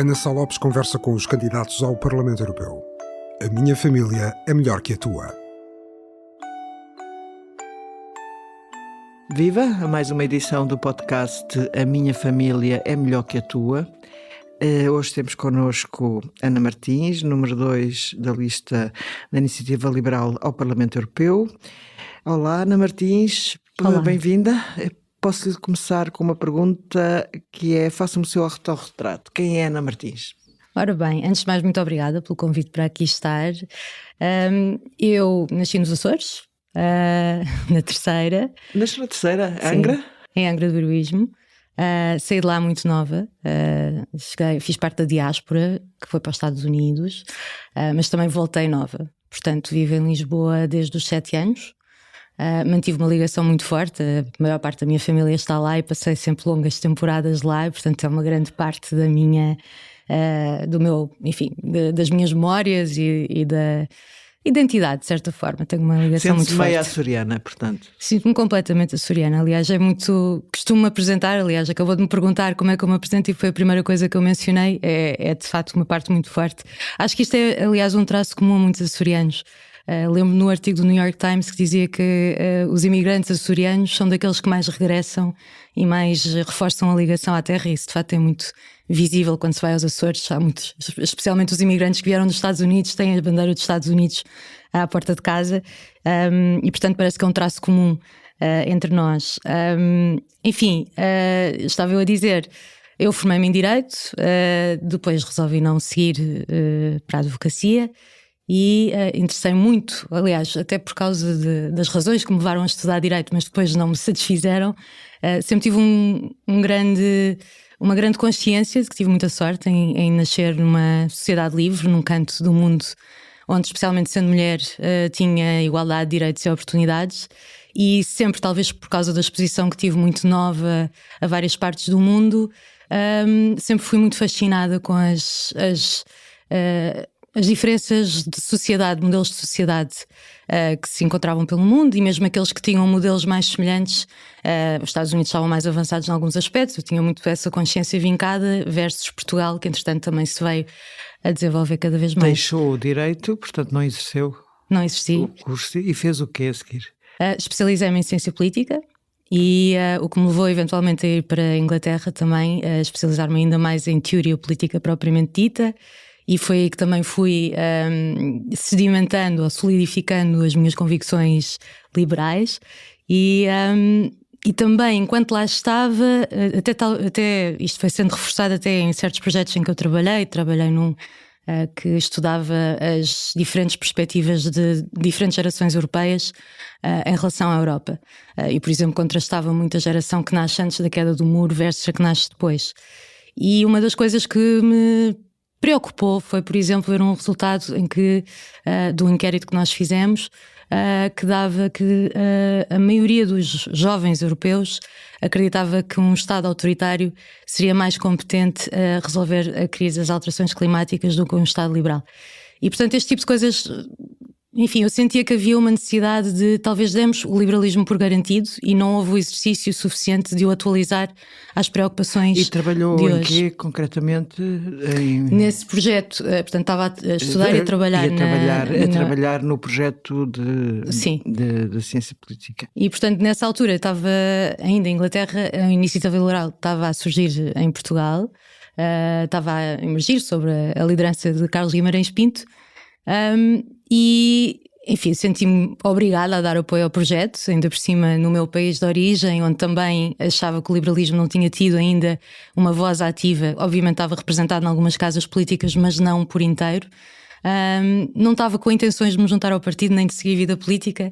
Ana Sá Lopes conversa com os candidatos ao Parlamento Europeu. A minha família é melhor que a tua. Viva! A mais uma edição do podcast A Minha Família é Melhor que a Tua. Hoje temos connosco Ana Martins, número 2 da lista da Iniciativa Liberal ao Parlamento Europeu. Olá, Ana Martins, bem-vinda. Posso começar com uma pergunta que é: faça-me o seu autorretrato. Quem é Ana Martins? Ora bem, antes de mais, muito obrigada pelo convite para aqui estar. Eu nasci nos Açores, na Terceira. Nasceu na Terceira, Sim, Angra? em Angra do Heroísmo. Saí de lá muito nova, fiz parte da diáspora, que foi para os Estados Unidos, mas também voltei nova. Portanto, vivo em Lisboa desde os 7 anos. Mantive uma ligação muito forte, a maior parte da minha família está lá e passei sempre longas temporadas lá, e, portanto é uma grande parte da minha, do meu, enfim, das minhas memórias e da identidade, de certa forma. Tenho uma ligação muito forte. Sente-se meio açoriana, portanto? Sinto-me completamente açoriana. Aliás, costumo-me apresentar, aliás, acabou de me perguntar como é que eu me apresento e foi a primeira coisa que eu mencionei, é de facto uma parte muito forte. Acho que isto é, aliás, um traço comum a muitos açorianos. Lembro-me no artigo do New York Times que dizia que os imigrantes açorianos são daqueles que mais regressam e mais reforçam a ligação à terra, e isso de facto é muito visível quando se vai aos Açores. Há muitos, especialmente os imigrantes que vieram dos Estados Unidos, têm a bandeira dos Estados Unidos à porta de casa, e portanto parece que é um traço comum entre nós. Enfim, estava eu a dizer, eu formei-me em Direito, depois resolvi não seguir para a advocacia. E interessei muito, aliás, até por causa das razões que me levaram a estudar Direito, mas depois não me satisfizeram. Sempre tive uma grande consciência de que tive muita sorte em nascer numa sociedade livre, num canto do mundo onde, especialmente sendo mulher, tinha igualdade de direitos e oportunidades. E sempre, talvez por causa da exposição que tive muito nova a várias partes do mundo, sempre fui muito fascinada com as diferenças de sociedade, modelos de sociedade que se encontravam pelo mundo, e mesmo aqueles que tinham modelos mais semelhantes. Os Estados Unidos estavam mais avançados em alguns aspectos, eu tinha muito essa consciência vincada, versus Portugal, que entretanto também se veio a desenvolver cada vez mais. Deixou o Direito, portanto não exerceu. Não exerci. O curso, e fez o quê a seguir? Especializei-me em Ciência Política. E o que me levou eventualmente a ir para a Inglaterra também, a especializar-me ainda mais em Teoria Política propriamente dita. E foi aí que também fui sedimentando ou solidificando as minhas convicções liberais. E também, enquanto lá estava, até isto foi sendo reforçado até em certos projetos em que eu trabalhei num que estudava as diferentes perspectivas de diferentes gerações europeias em relação à Europa. E, por exemplo, contrastava muito a geração que nasce antes da queda do muro versus a que nasce depois. E uma das coisas que me preocupou foi, por exemplo, ver um resultado em que, do inquérito que nós fizemos, que dava que a maioria dos jovens europeus acreditava que um Estado autoritário seria mais competente a resolver a crise das alterações climáticas do que um Estado liberal. E, portanto, este tipo de coisas, enfim, eu sentia que havia uma necessidade de, talvez demos o liberalismo por garantido e não houve o exercício suficiente de o atualizar às preocupações de hoje. E trabalhou em quê, concretamente? Nesse projeto, portanto, estava a estudar e a trabalhar. Trabalhar no projeto de Ciência Política. E, portanto, nessa altura estava ainda em Inglaterra, a Iniciativa Liberal estava a surgir em Portugal, estava a emergir sobre a liderança de Carlos Guimarães Pinto. E, enfim, senti-me obrigada a dar apoio ao projeto, ainda por cima no meu país de origem, onde também achava que o liberalismo não tinha tido ainda uma voz ativa. Obviamente estava representado em algumas casas políticas, mas não por inteiro. Não estava com intenções de me juntar ao partido, nem de seguir vida política,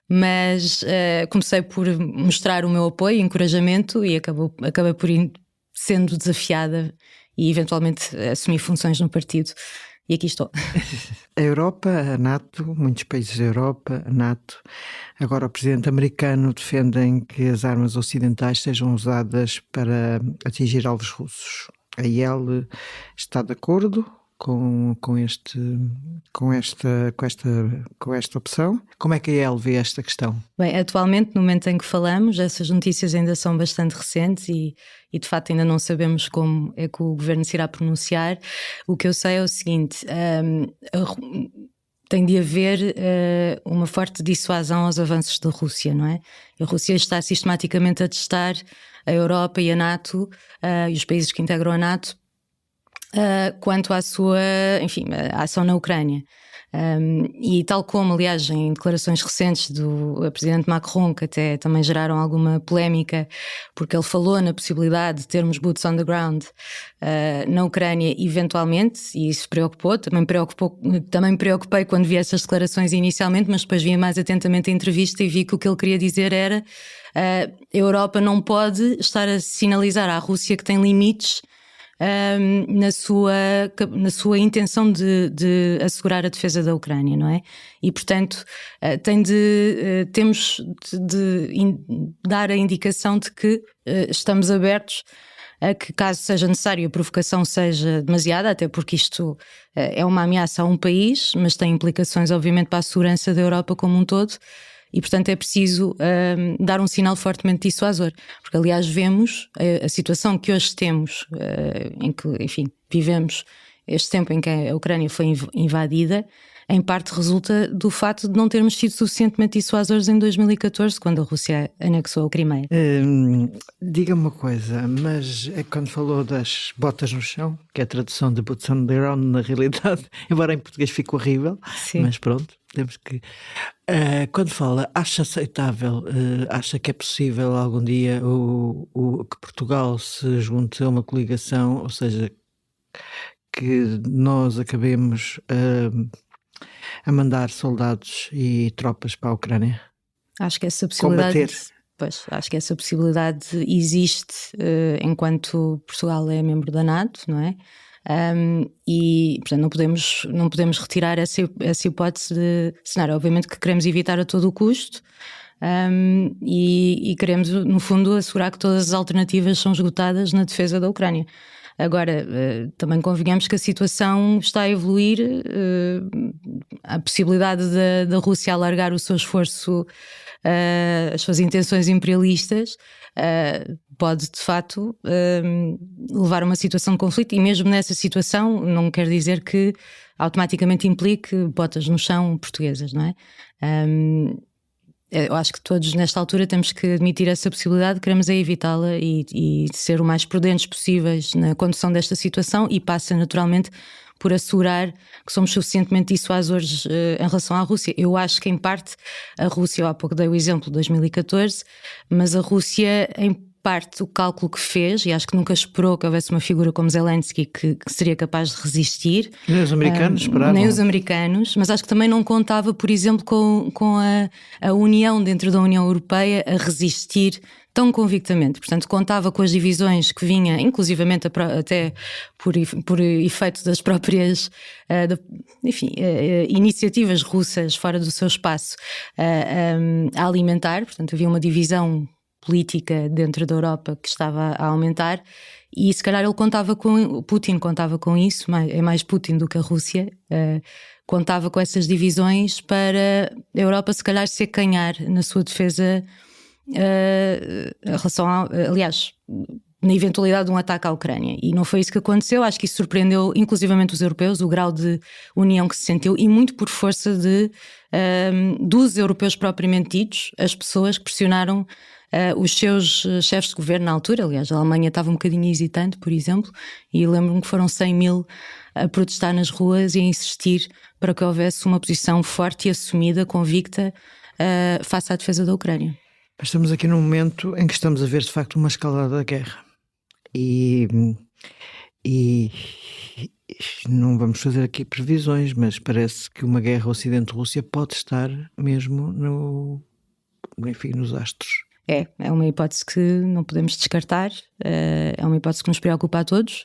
mas comecei por mostrar o meu apoio e encorajamento e acabei por sendo desafiada e eventualmente assumi funções no partido. E aqui estou. A Europa, a NATO, muitos países da Europa, a NATO. Agora o presidente americano defendem que as armas ocidentais sejam usadas para atingir alvos russos. A IEL está de acordo com esta opção? Como é que a IEL vê esta questão? Bem, atualmente, no momento em que falamos, essas notícias ainda são bastante recentes e e de facto ainda não sabemos como é que o governo se irá pronunciar. O que eu sei é o seguinte: tem de haver uma forte dissuasão aos avanços da Rússia, não é? A Rússia está sistematicamente a testar a Europa e a NATO e os países que integram a NATO quanto à sua, enfim, a ação na Ucrânia. E tal como, aliás, em declarações recentes do presidente Macron, que até também geraram alguma polémica, porque ele falou na possibilidade de termos boots on the ground na Ucrânia eventualmente, e isso preocupou, também me preocupei quando vi essas declarações inicialmente, mas depois vi mais atentamente a entrevista e vi que o que ele queria dizer era a Europa não pode estar a sinalizar à Rússia que tem limites na sua intenção de assegurar a defesa da Ucrânia, não é? E, portanto, temos de dar a indicação de que estamos abertos a que, caso seja necessário, a provocação seja demasiada, até porque isto é uma ameaça a um país, mas tem implicações, obviamente, para a segurança da Europa como um todo. E, portanto, é preciso dar um sinal fortemente dissuasor. Porque, aliás, vemos a situação que hoje temos, em que, enfim, vivemos este tempo em que a Ucrânia foi invadida, em parte resulta do facto de não termos sido suficientemente dissuasores em 2014, quando a Rússia anexou a Crimeia. Diga-me uma coisa, mas é quando falou das botas no chão, que é a tradução de boots on the ground, na realidade, embora em português fique horrível, Sim. Mas pronto, temos que... quando fala, acha aceitável, acha que é possível algum dia que Portugal se junte a uma coligação, ou seja, que nós acabemos a mandar soldados e tropas para a Ucrânia? Acho que essa possibilidade... Combater. Pois, acho que essa possibilidade existe enquanto Portugal é membro da NATO, não é? E, portanto, não podemos retirar essa hipótese de cenário. Obviamente que queremos evitar a todo o custo e queremos, no fundo, assegurar que todas as alternativas são esgotadas na defesa da Ucrânia. Agora, também convenhamos que a situação está a evoluir, a possibilidade da Rússia alargar o seu esforço, as suas intenções imperialistas, pode de facto levar a uma situação de conflito, e mesmo nessa situação não quer dizer que automaticamente implique botas no chão portuguesas, não é? Eu acho que todos nesta altura temos que admitir essa possibilidade, queremos é evitá-la e ser o mais prudentes possíveis na condução desta situação, e passa naturalmente por assegurar que somos suficientemente dissuasores em relação à Rússia. Eu acho que em parte a Rússia, eu há pouco dei o exemplo de 2014, mas a Rússia em parte o cálculo que fez, e acho que nunca esperou que houvesse uma figura como Zelensky que seria capaz de resistir. Nem os americanos esperavam. Nem os americanos, mas acho que também não contava, por exemplo, com a União dentro da União Europeia a resistir tão convictamente. Portanto, contava com as divisões que vinha, inclusivamente até por efeito das próprias iniciativas russas fora do seu espaço a alimentar. Portanto, havia uma divisão política dentro da Europa que estava a aumentar, e se calhar Putin contava com isso, é mais Putin do que a Rússia, contava com essas divisões para a Europa se calhar se acanhar na sua defesa em relação aliás, na eventualidade de um ataque à Ucrânia, e não foi isso que aconteceu. Acho que isso surpreendeu inclusivamente os europeus, o grau de união que se sentiu, e muito por força dos europeus propriamente ditos, as pessoas que pressionaram os seus chefes de governo na altura. Aliás, a Alemanha estava um bocadinho hesitante, por exemplo, e lembro-me que foram 100 mil a protestar nas ruas e a insistir para que houvesse uma posição forte e assumida, convicta, face à defesa da Ucrânia. Mas estamos aqui num momento em que estamos a ver de facto uma escalada da guerra, e não vamos fazer aqui previsões, mas parece que uma guerra Ocidente-Rússia pode estar mesmo nos astros. É uma hipótese que não podemos descartar, é uma hipótese que nos preocupa a todos,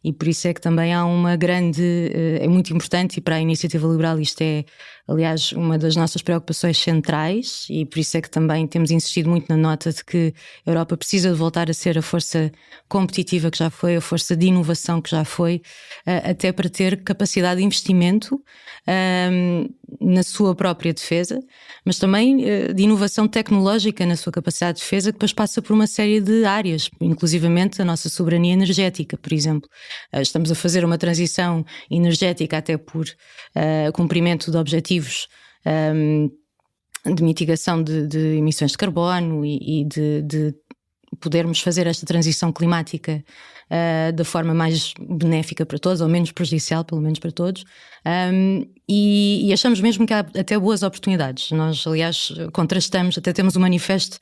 e por isso é que também há uma grande... é muito importante, e para a Iniciativa Liberal isto é, aliás, uma das nossas preocupações centrais, e por isso é que também temos insistido muito na nota de que a Europa precisa de voltar a ser a força competitiva que já foi, a força de inovação que já foi, até para ter capacidade de investimento na sua própria defesa, mas também de inovação tecnológica na sua capacidade de defesa, que depois passa por uma série de áreas, inclusivamente a nossa soberania energética, por exemplo. Estamos a fazer uma transição energética até por cumprimento de objetivos de mitigação de emissões de carbono e de podermos fazer esta transição climática da forma mais benéfica para todos, ou menos prejudicial, pelo menos para todos, e achamos mesmo que há até boas oportunidades. Nós, aliás, contrastamos, até temos um manifesto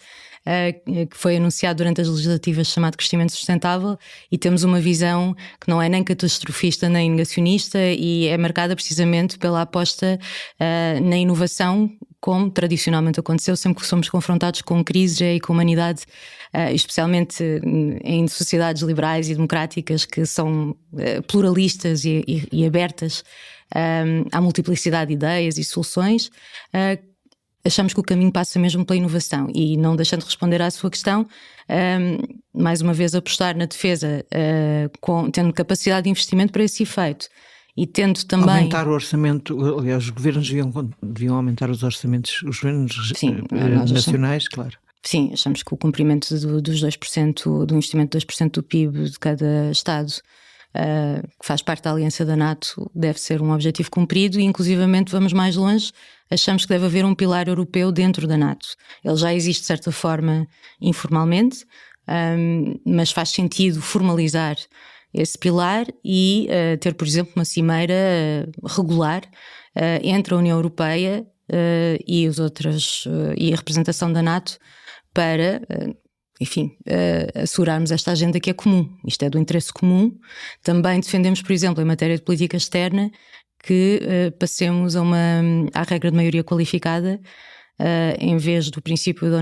que foi anunciado durante as legislativas chamado Crescimento Sustentável, e temos uma visão que não é nem catastrofista nem negacionista e é marcada precisamente pela aposta na inovação, como tradicionalmente aconteceu sempre que somos confrontados com crises e com a humanidade, especialmente em sociedades liberais e democráticas que são pluralistas e abertas à multiplicidade de ideias e soluções. Achamos que o caminho passa mesmo pela inovação. E não deixando de responder à sua questão, mais uma vez apostar na defesa, tendo capacidade de investimento para esse efeito. E tendo também aumentar o orçamento, aliás, os governos deviam aumentar os orçamentos, os governos nacionais, claro. Sim, achamos que o cumprimento dos 2%, do investimento de 2% do PIB de cada Estado, que faz parte da aliança da NATO, deve ser um objetivo cumprido, e inclusivamente vamos mais longe, achamos que deve haver um pilar europeu dentro da NATO. Ele já existe de certa forma informalmente, mas faz sentido formalizar esse pilar e ter, por exemplo, uma cimeira regular entre a União Europeia e os outros, e a representação da NATO para, enfim, assegurarmos esta agenda que é comum. Isto é do interesse comum. Também defendemos, por exemplo, em matéria de política externa, que passemos à regra de maioria qualificada, em vez do princípio da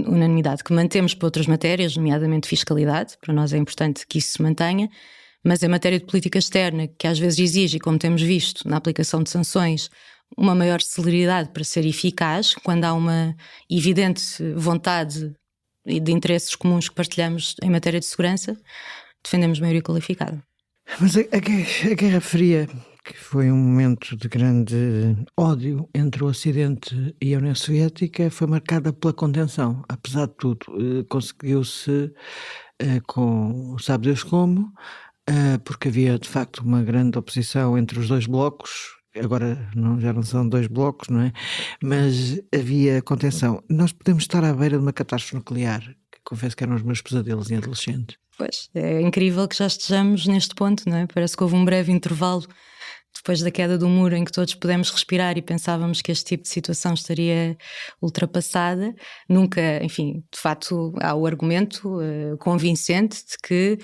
unanimidade, que mantemos para outras matérias, nomeadamente fiscalidade. Para nós é importante que isso se mantenha, mas em matéria de política externa, que às vezes exige, como temos visto na aplicação de sanções, uma maior celeridade para ser eficaz, quando há uma evidente vontade e de interesses comuns que partilhamos em matéria de segurança, defendemos maioria qualificada. Mas a Guerra Fria, que foi um momento de grande ódio entre o Ocidente e a União Soviética, foi marcada pela contenção. Apesar de tudo, conseguiu-se com sabe Deus como, porque havia de facto uma grande oposição entre os dois blocos. Agora já não são dois blocos, não é? Mas havia contenção. Nós podemos estar à beira de uma catástrofe nuclear, que confesso que eram os meus pesadelos em adolescente. Pois, é incrível que já estejamos neste ponto, não é? Parece que houve um breve intervalo depois da queda do muro em que todos pudemos respirar e pensávamos que este tipo de situação estaria ultrapassada. Nunca, enfim, de facto há o argumento convincente de que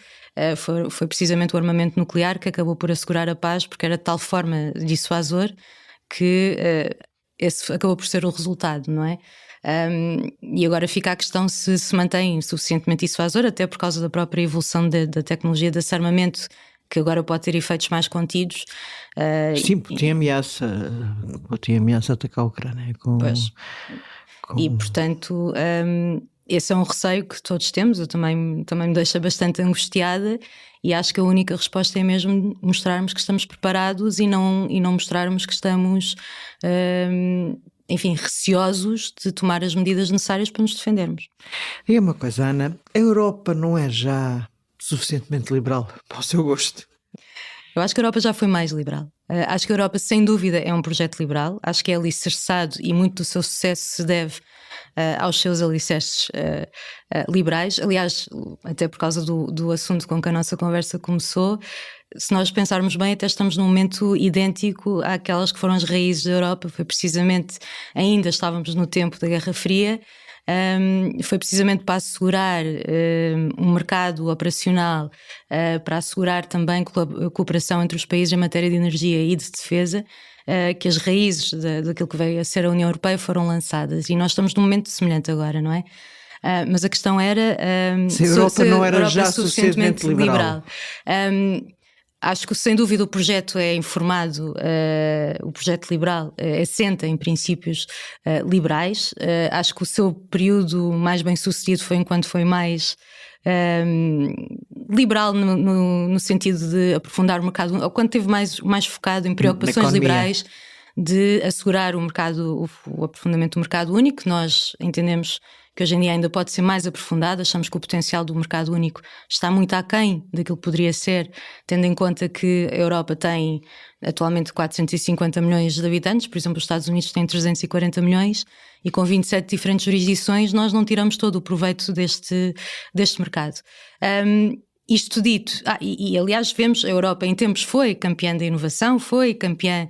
foi precisamente o armamento nuclear que acabou por assegurar a paz, porque era de tal forma dissuasor que esse acabou por ser o resultado, não é? E agora fica a questão se mantém suficientemente dissuasor, até por causa da própria evolução da tecnologia desse armamento, que agora pode ter efeitos mais contidos. Sim, tinha ameaça de atacar a Ucrânia. E portanto, esse é um receio que todos temos. Eu também me deixa bastante angustiada, e acho que a única resposta é mesmo mostrarmos que estamos preparados e não mostrarmos que estamos, enfim, receosos de tomar as medidas necessárias para nos defendermos. E uma coisa, Ana, a Europa não é já suficientemente liberal para o seu gosto? Eu acho que a Europa já foi mais liberal. Acho que a Europa, sem dúvida, é um projeto liberal. Acho que é alicerçado, e muito do seu sucesso se deve aos seus alicerces liberais. Aliás, até por causa do assunto com que a nossa conversa começou, se nós pensarmos bem, até estamos num momento idêntico àquelas que foram as raízes da Europa. Foi precisamente, ainda estávamos no tempo da Guerra Fria, foi precisamente para assegurar um mercado operacional, para assegurar também cooperação entre os países em matéria de energia e de defesa, que as raízes daquilo que veio a ser a União Europeia foram lançadas, e nós estamos num momento semelhante agora, não é? Mas a questão era se a Europa não era já suficientemente liberal. Acho que sem dúvida o projeto é informado, o projeto liberal assenta em princípios liberais. Acho que o seu período mais bem sucedido foi enquanto foi mais liberal no sentido de aprofundar o mercado, ou quando esteve mais focado em preocupações liberais de assegurar o aprofundamento do mercado único. Nós entendemos que hoje em dia ainda pode ser mais aprofundado, achamos que o potencial do mercado único está muito aquém daquilo que poderia ser, tendo em conta que a Europa tem atualmente 450 milhões de habitantes, por exemplo, os Estados Unidos têm 340 milhões, e com 27 diferentes jurisdições nós não tiramos todo o proveito deste mercado. Isto dito, aliás vemos a Europa em tempos foi campeã da inovação, foi campeã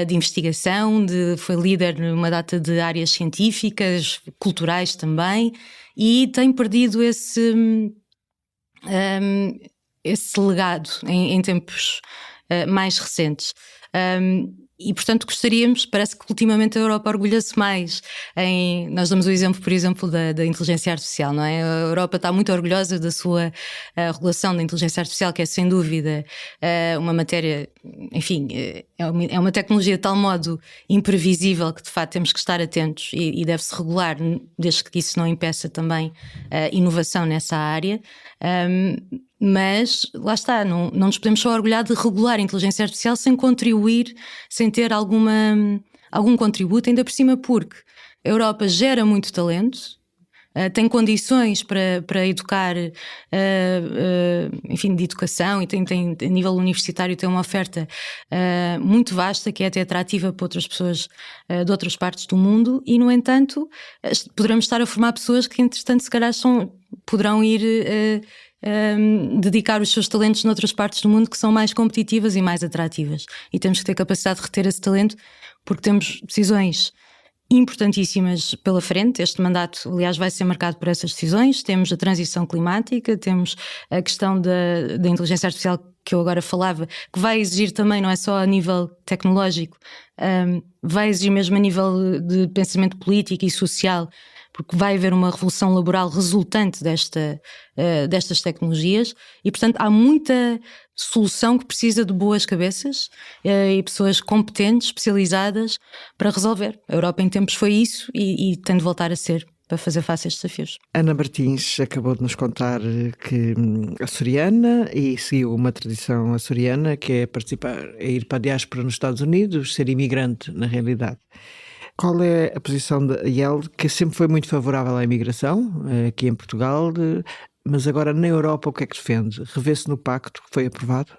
de investigação, foi líder numa data de áreas científicas, culturais também, e tem perdido esse legado em tempos mais recentes. E, portanto, parece que ultimamente a Europa orgulha-se mais nós damos o exemplo, por exemplo, da inteligência artificial, não é? A Europa está muito orgulhosa da sua regulação da inteligência artificial, que é sem dúvida uma matéria, enfim, é uma tecnologia de tal modo imprevisível que de facto temos que estar atentos e deve-se regular, desde que isso não impeça também inovação nessa área. Mas lá está, não nos podemos só orgulhar de regular a inteligência artificial sem contribuir, sem ter algum contributo, ainda por cima porque a Europa gera muito talento, tem condições para educar, enfim, de educação, e tem a nível universitário tem uma oferta muito vasta, que é até atrativa para outras pessoas de outras partes do mundo, e no entanto poderemos estar a formar pessoas que entretanto se calhar poderão ir dedicar os seus talentos noutras partes do mundo que são mais competitivas e mais atrativas, e temos que ter capacidade de reter esse talento, porque temos decisões importantíssimas pela frente. Este mandato, aliás, vai ser marcado por essas decisões. Temos a transição climática, temos a questão da inteligência artificial que eu agora falava, que vai exigir também, não é só a nível tecnológico, vai exigir mesmo a nível de pensamento político e social, porque vai haver uma revolução laboral resultante destas tecnologias, e portanto há muita solução que precisa de boas cabeças e pessoas competentes, especializadas para resolver. A Europa em tempos foi isso e tem de voltar a ser, para fazer face a estes desafios. Ana Martins acabou de nos contar que é açoriana e seguiu uma tradição açoriana, que é ir para a diáspora nos Estados Unidos, ser imigrante na realidade. Qual é a posição da IEL, que sempre foi muito favorável à imigração, aqui em Portugal, mas agora na Europa o que é que defende? Revê-se no pacto que foi aprovado?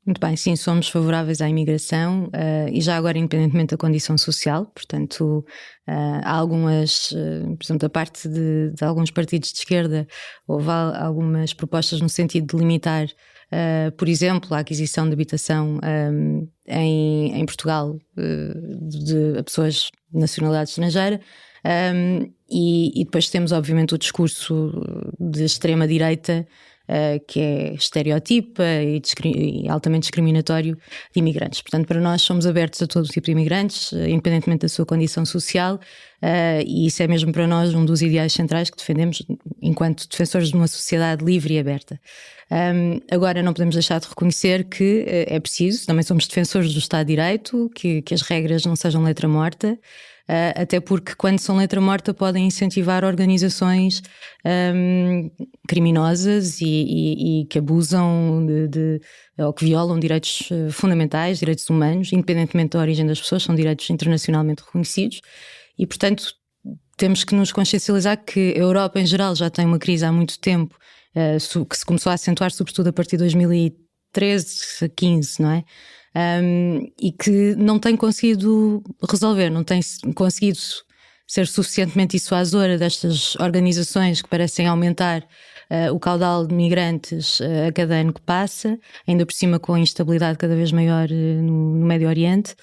Muito bem, sim, somos favoráveis à imigração e já agora independentemente da condição social, portanto há algumas, por exemplo, da parte de alguns partidos de esquerda, houve algumas propostas no sentido de limitar, por exemplo, a aquisição de habitação em Portugal de pessoas de nacionalidade estrangeira, e depois temos obviamente o discurso de extrema-direita, que é estereotipa e altamente discriminatório de imigrantes. Portanto, para nós somos abertos a todo tipo de imigrantes, independentemente da sua condição social, e isso é mesmo para nós um dos ideais centrais que defendemos enquanto defensores de uma sociedade livre e aberta. Agora não podemos deixar de reconhecer que é preciso, também somos defensores do Estado de Direito, que as regras não sejam letra morta, até porque quando são letra morta podem incentivar organizações criminosas e que abusam ou que violam direitos fundamentais, direitos humanos, independentemente da origem das pessoas, são direitos internacionalmente reconhecidos, e portanto temos que nos consciencializar que a Europa em geral já tem uma crise há muito tempo, que se começou a acentuar sobretudo a partir de 2013, 15, não é? E que não tem conseguido resolver, não tem conseguido ser suficientemente dissuasora destas organizações que parecem aumentar o caudal de migrantes a cada ano que passa, ainda por cima com a instabilidade cada vez maior no Médio Oriente,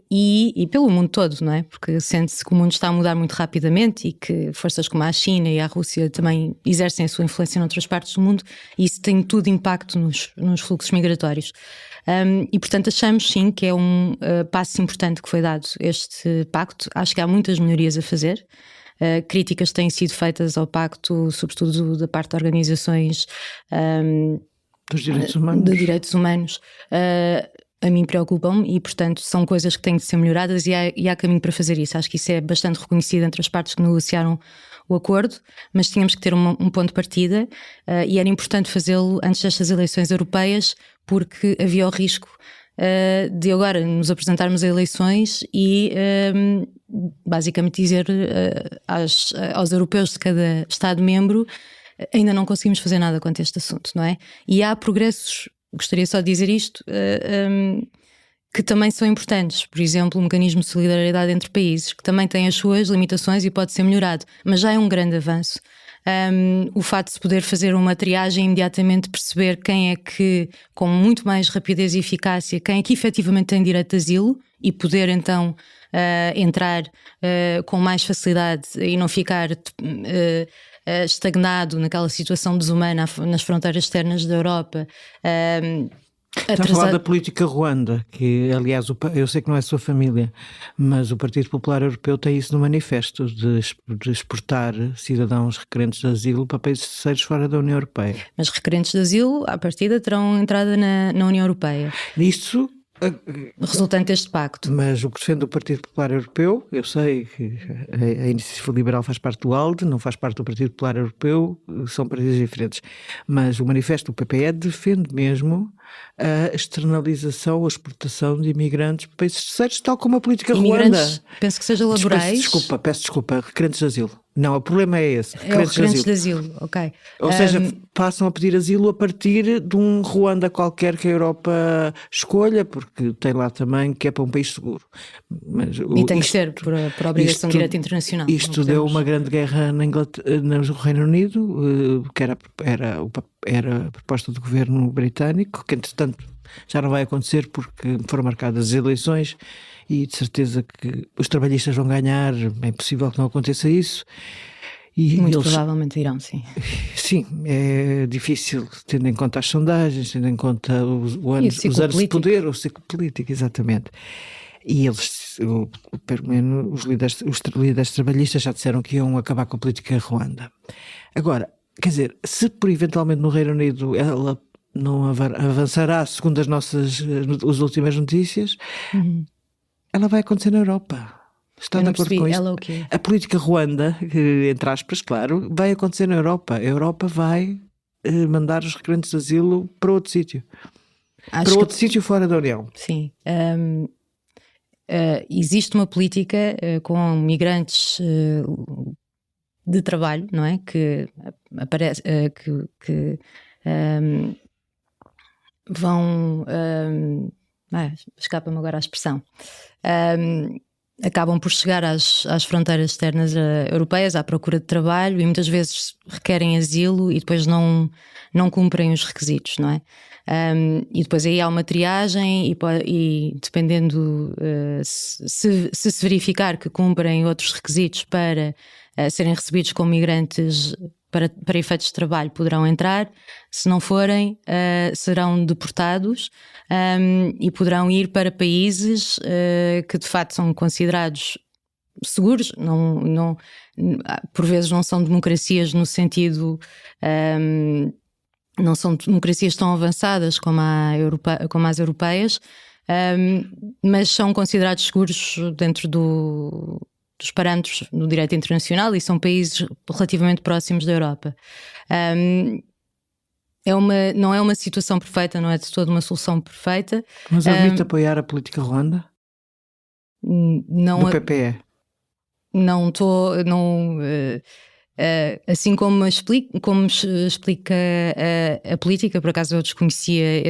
e pelo mundo todo, não é? Porque sente-se que o mundo está a mudar muito rapidamente e que forças como a China e a Rússia também exercem a sua influência noutras partes do mundo, e isso tem tudo impacto nos fluxos migratórios. E portanto achamos sim que é um passo importante que foi dado este pacto. Acho que há muitas melhorias a fazer. Críticas têm sido feitas ao pacto, sobretudo da parte de organizações dos direitos humanos. De direitos humanos. A mim preocupam-me e, portanto, são coisas que têm de ser melhoradas e há caminho para fazer isso. Acho que isso é bastante reconhecido entre as partes que negociaram o acordo, mas tínhamos que ter um ponto de partida e era importante fazê-lo antes destas eleições europeias, porque havia o risco de agora nos apresentarmos a eleições e basicamente dizer aos europeus de cada Estado-membro: ainda não conseguimos fazer nada quanto a este assunto, não é? E há progressos, gostaria só de dizer isto, que também são importantes. Por exemplo, o mecanismo de solidariedade entre países, que também tem as suas limitações e pode ser melhorado, mas já é um grande avanço. O facto de se poder fazer uma triagem e imediatamente perceber quem é que, com muito mais rapidez e eficácia, quem é que efetivamente tem direito de asilo e poder então entrar com mais facilidade e não ficar estagnado naquela situação desumana nas fronteiras externas da Europa. Está a falar da política Ruanda, que aliás eu sei que não é a sua família, mas o Partido Popular Europeu tem isso no manifesto, de exportar cidadãos requerentes de asilo para países terceiros fora da União Europeia. Mas requerentes de asilo, à partida, terão entrada na União Europeia. Isso resultante deste pacto. Mas o que defende o Partido Popular Europeu, eu sei que a Iniciativa Liberal faz parte do ALDE, não faz parte do Partido Popular Europeu, são partidos diferentes, mas o manifesto do PPE defende mesmo a externalização, a exportação de imigrantes para países terceiros, tal como a política Ruanda. Penso que seja laborais. Peço desculpa, requerentes de asilo. Não, o problema é esse. Requerentes de asilo, ok. Ou seja, passam a pedir asilo a partir de um Ruanda qualquer que a Europa escolha, porque tem lá também que é para um país seguro. Mas, e tem que ser por obrigação de direito internacional. Isto deu uma grande guerra no Reino Unido, que era a proposta do governo britânico, que entretanto já não vai acontecer porque foram marcadas as eleições e de certeza que os trabalhistas vão ganhar, é impossível que não aconteça isso. E muito provavelmente irão, sim. Sim, é difícil, tendo em conta as sondagens, tendo em conta os anos de poder, o ciclo político, exatamente. E eles, pelo menos os líderes trabalhistas já disseram que iam acabar com a política Ruanda. Agora, quer dizer, se por eventualmente no Reino Unido ela não avançará segundo as últimas notícias, ela vai acontecer na Europa. Está de acordo com isso? A política Ruanda, entre aspas, claro, vai acontecer na Europa. A Europa vai mandar os requerentes de asilo para outro sítio. Para outro sítio fora da União. Sim. Existe uma política com migrantes de trabalho, não é? Que aparece, que vão... escapa-me agora a expressão. Acabam por chegar às fronteiras externas europeias à procura de trabalho e muitas vezes requerem asilo e depois não cumprem os requisitos, não é? E depois aí há uma triagem e dependendo se verificar que cumprem outros requisitos para serem recebidos como migrantes para efeitos de trabalho, poderão entrar. Se não forem, serão deportados e poderão ir para países que de facto são considerados seguros. Por vezes não são democracias no sentido... não são democracias tão avançadas como as europeias, mas são considerados seguros dentro dos parâmetros do direito internacional e são países relativamente próximos da Europa. Não é uma situação perfeita, não é de toda uma solução perfeita. Mas admite apoiar a política Ruanda? Não, do PPE? Não estou... assim como explica a política, por acaso eu desconhecia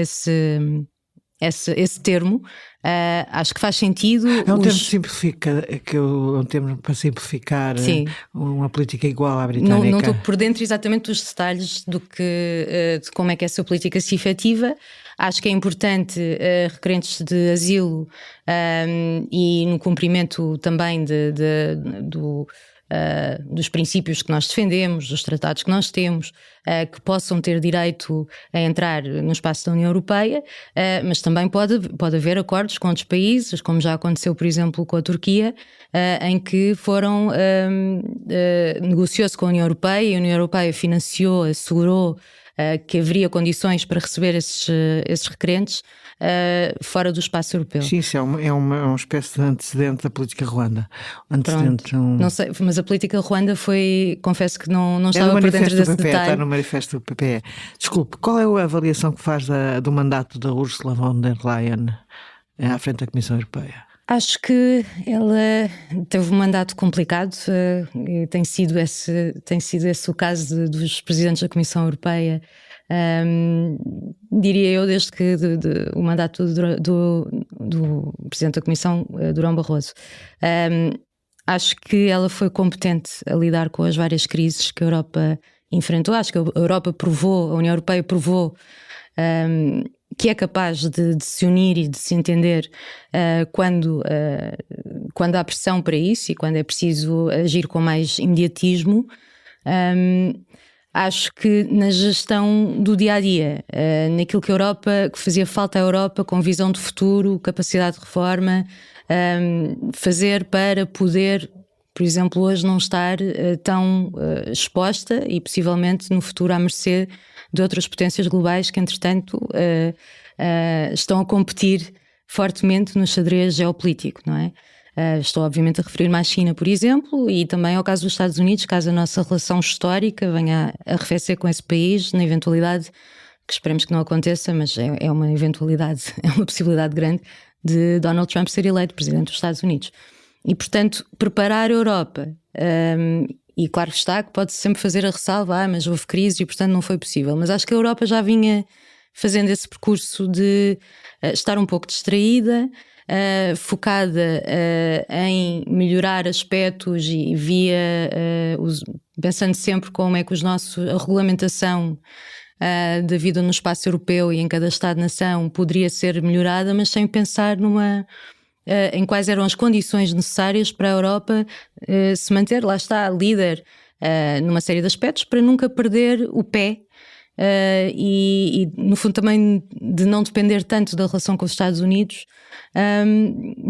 esse termo, acho que faz sentido. É um termo para simplificar uma política igual à britânica. Não estou por dentro exatamente dos detalhes de como é que essa política se efetiva. Acho que é importante requerentes de asilo e no cumprimento também dos princípios que nós defendemos, dos tratados que nós temos, que possam ter direito a entrar no espaço da União Europeia, mas também pode haver acordos com outros países, como já aconteceu, por exemplo, com a Turquia, em que negociou-se com a União Europeia e a União Europeia financiou, assegurou que haveria condições para receber esses requerentes fora do espaço europeu. Sim, isso é uma espécie de antecedente da política Ruanda. Não sei, mas a política Ruanda confesso que não estava por dentro desse detalhe. Está no manifesto do PPE. Desculpe, qual é a avaliação que faz do mandato da Ursula von der Leyen à frente da Comissão Europeia? Acho que ela teve um mandato complicado, e tem sido esse o caso dos presidentes da Comissão Europeia, diria eu, desde que o mandato do presidente da Comissão, Durão Barroso. Acho que ela foi competente a lidar com as várias crises que a Europa enfrentou. Acho que a União Europeia provou que é capaz de se unir e de se entender quando há pressão para isso e quando é preciso agir com mais imediatismo. Acho que na gestão do dia-a-dia, naquilo que fazia falta à Europa, com visão de futuro, capacidade de reforma, fazer para poder, por exemplo, hoje não estar tão exposta e possivelmente no futuro à mercê de outras potências globais que, entretanto, estão a competir fortemente no xadrez geopolítico, não é? Estou obviamente a referir-me à China, por exemplo, e também ao caso dos Estados Unidos, caso a nossa relação histórica venha a arrefecer com esse país, na eventualidade, que esperemos que não aconteça, mas é uma eventualidade, é uma possibilidade grande, de Donald Trump ser eleito presidente dos Estados Unidos. E, portanto, preparar a Europa, e claro está que pode sempre fazer a ressalva, mas houve crise e, portanto, não foi possível. Mas acho que a Europa já vinha fazendo esse percurso de estar um pouco distraída, focada em melhorar aspectos e pensando sempre como é que a regulamentação da vida no espaço europeu e em cada Estado-nação poderia ser melhorada, mas sem pensar em quais eram as condições necessárias para a Europa se manter, lá está, líder numa série de aspectos, para nunca perder o pé e no fundo também de não depender tanto da relação com os Estados Unidos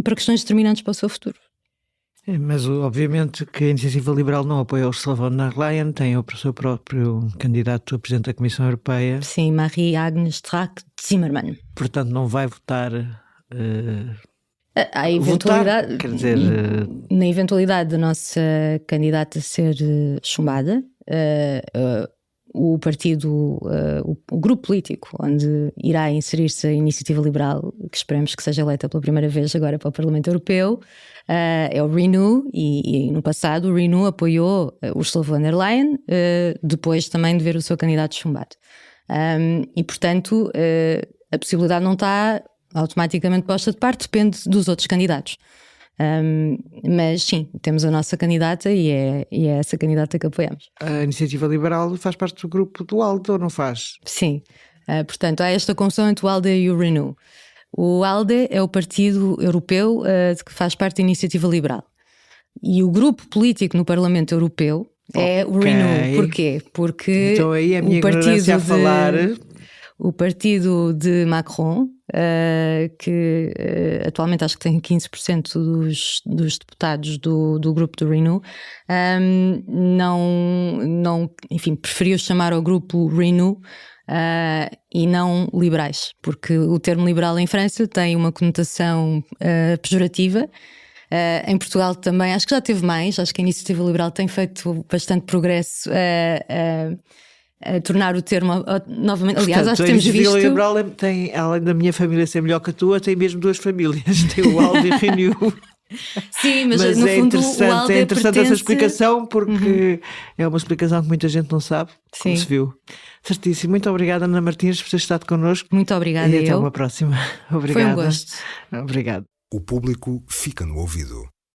para questões determinantes para o seu futuro. Mas obviamente que a Iniciativa Liberal não apoia a Ursula von der Leyen, tem o seu próprio candidato a Presidente da Comissão Europeia. Sim, Marie-Agnes Strack-Zimmermann. Portanto, não vai votar... Há eventualidade, votar, quer dizer... Na eventualidade da nossa candidata ser chumbada, o partido, o grupo político onde irá inserir-se a Iniciativa Liberal, que esperemos que seja eleita pela primeira vez agora para o Parlamento Europeu, é o Renew, e no passado o Renew apoiou Ursula von der Leyen, depois também de ver o seu candidato chumbado. E portanto a possibilidade não está automaticamente posta de parte, depende dos outros candidatos. Mas sim, temos a nossa candidata e é essa candidata que apoiamos. A Iniciativa Liberal faz parte do grupo do ALDE ou não faz? Sim, portanto há esta confusão entre o ALDE e o Renew. O ALDE é o partido europeu que faz parte da Iniciativa Liberal e o grupo político no Parlamento Europeu é o Renew. Porquê? Porque então aí a minha ignorância a falar... O partido de Macron, que atualmente acho que tem 15% dos deputados do grupo do Renew, enfim, preferiu chamar ao grupo Renew e não liberais, porque o termo liberal em França tem uma conotação pejorativa. Em Portugal também, acho que já teve mais, acho que a Iniciativa Liberal tem feito bastante progresso a tornar o termo novamente. Aliás, portanto, acho que temos visto. A Iniciativa Liberal tem, além da minha família ser melhor que a tua, tem mesmo duas famílias, tem o ALDE e o Renew. Sim, mas no é fundo interessante, o ALDE é interessante pertence... essa explicação, porque é uma explicação que muita gente não sabe, como se viu. Certíssimo. Muito obrigada, Ana Martins, por ter estado connosco. Muito obrigada. E até uma próxima. Obrigada. Foi um gosto. Obrigado. O público fica no ouvido.